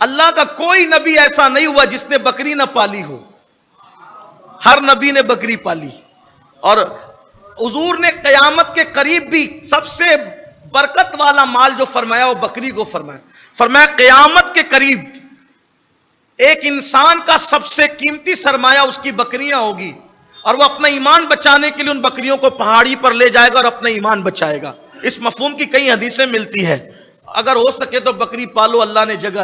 अल्लाह का कोई नबी ऐसा नहीं हुआ जिसने बकरी ना पाली हो, हर नबी ने बकरी पाली। और हुजूर ने कयामत के करीब भी सबसे बरकत वाला माल जो फरमाया वो बकरी को फरमाया। फरमाया कयामत के करीब एक इंसान का सबसे कीमती सरमाया उसकी बकरियां होगी, और वो अपना ईमान बचाने के लिए उन बकरियों को पहाड़ी पर ले जाएगा और अपना ईमान बचाएगा। इस मफहूम की कई हदीसें मिलती है। अगर हो सके तो बकरी पालो, अल्लाह ने जगह दी।